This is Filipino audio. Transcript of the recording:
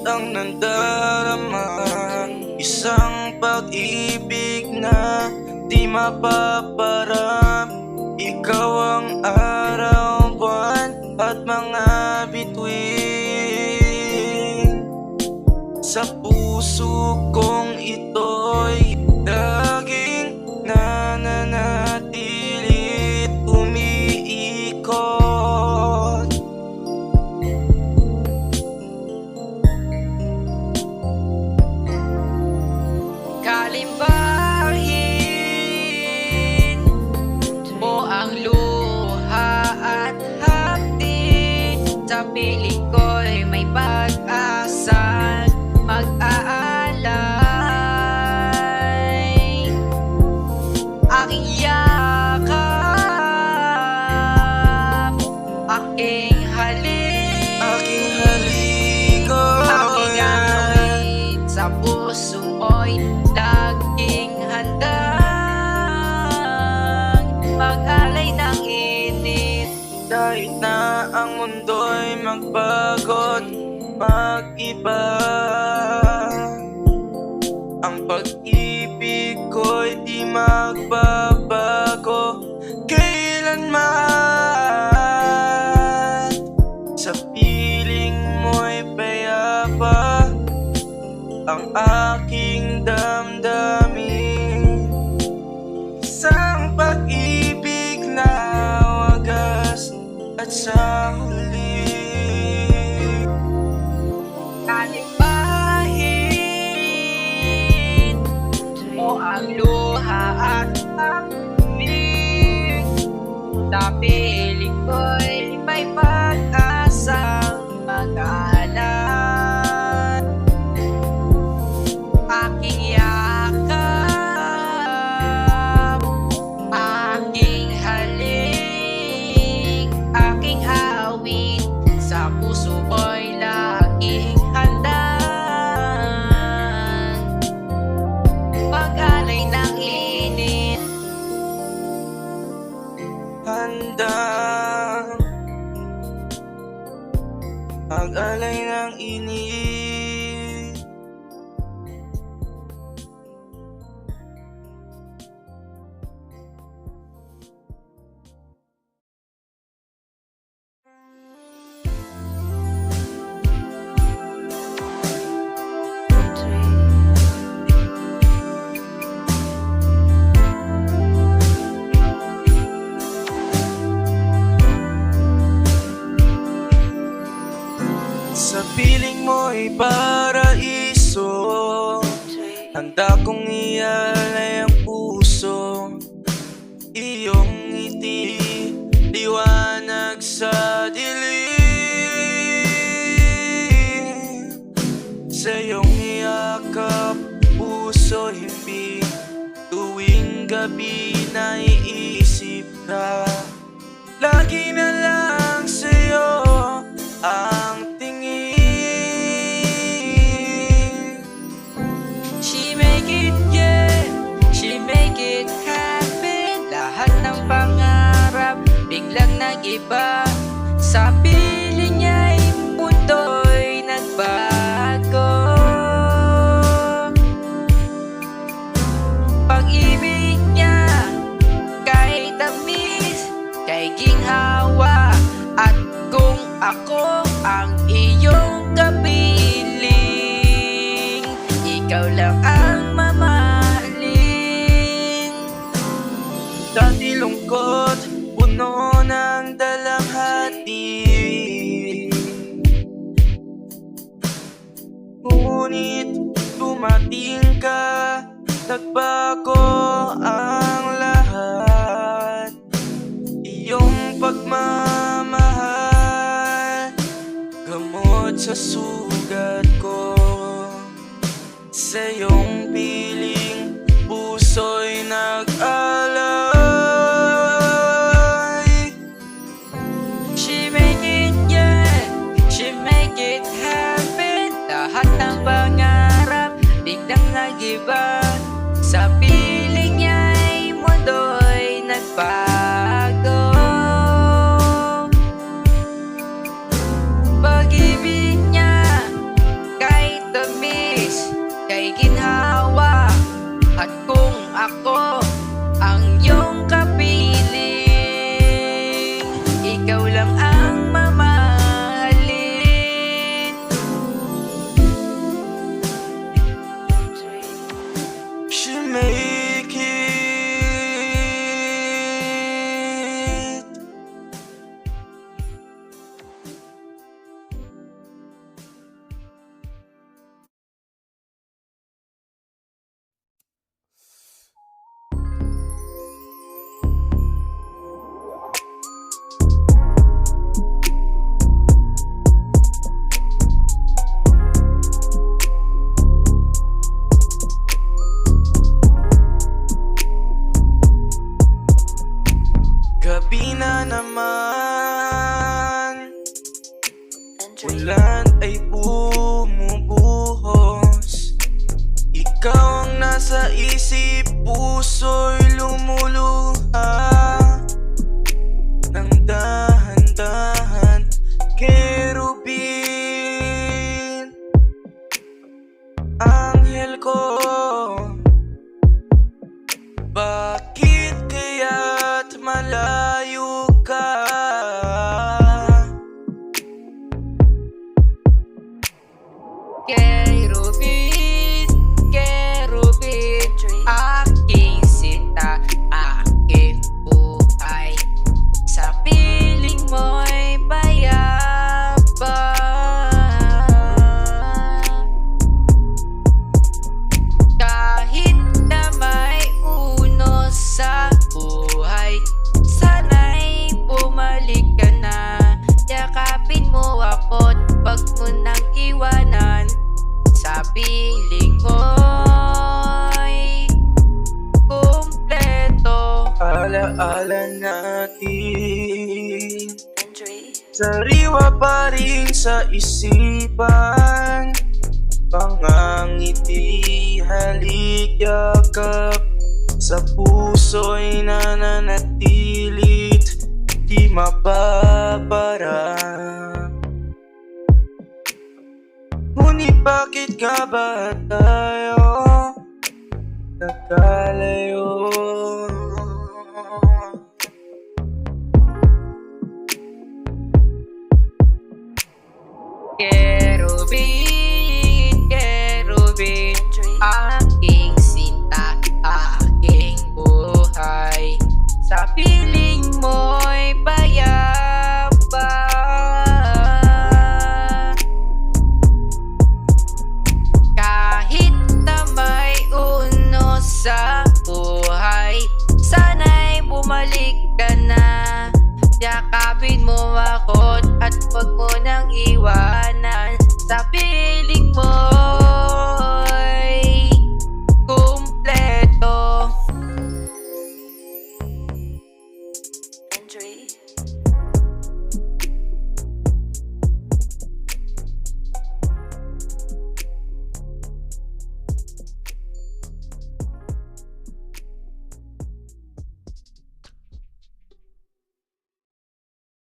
ang nandaraman. Isang pag-ibig na di mapaparap. Ikaw ang araw, buwan at mga bituin. Sa puso kong ito'y laging nananatilit umiikot. Kalimbahin mo ang luha at hapdi. Sa piling ko'y may pag-asa mag-aalay. Aking yakap, aking halik, aking awit. Sa puso mo'y laging handang mag-alay ng init. Kahit na ang mundo'y magbago't mag-iba, ang pag-ibig ko'y di magbabago kailanman. Sa piling mo'y payapa ang aking damdamin. Isang pag-ibig na wagas at sa huli. Kalimbahin mo ang luha at hapdi. Sa piling ko'y may pag-asang mag-aalay. Aking yakap, aking halik, aking awit. Sa puso ko'y laging handang mag-alay ng init. Handang mag-alay ng init. Sa piling mo'y paraiso, handa kong ialay ang puso. Iyong ngiti, liwanag sa dilim. Sa iyong yakap, puso himbing. Tuwing gabi naiisip ka. Lagi na lang sa'yo ang tingin. She make it, yeah, she make it happen. Lahat ng pangarap biglang nag-iba. Sa piling niya'y mundo'y nagbago. Pag-ibig niya kay tamis, kay ginhawa. At kung ako ang iyong kapiling, ikaw lang ang mamahalin. Dati lungkot, puno ng dalamhati. Ngunit dumating ka, nagbago ang lahat. Iyong pagmamahal, gamot sa sugat ko. Sa iyong piling, puso'y nag-alay. She make it, yeah, she make it happen. Lahat ng pangarap biglang nag-iba. Sa piling niya'y mundo'y nagbago. Pag-ibig niya na naman. Ulan ay bumubuhos, ikaw ang nasa isip, puso'y lumuluha nang dahan-dahan. Kerubin, anghel ko, bakit kaya't malayo ka? Kerubin, kerubin, aking sinta, aking buhay. Sa piling mo'y payapa. Kahit na may unos sa buhay, sana'y bumalik ka na. Yakapin mo ako't wag mo nang iwanan. Sa piling mo'y kumpleto. Alaala natin, sariwa pa rin sa isipan. Pangangiti, halik, yakap, sa puso'y nananatilit, di mapapara. Ngunit bakit ka ba tayo nagkalayo? Kerubin, kerubin, aking sinta, aking buhay. Sa piling mo'y payapa. Kahit na may unos sa buhay, sana'y bumalik ka na. Yakapin mo ako't at wag mo nang iwanan. Sa piling mo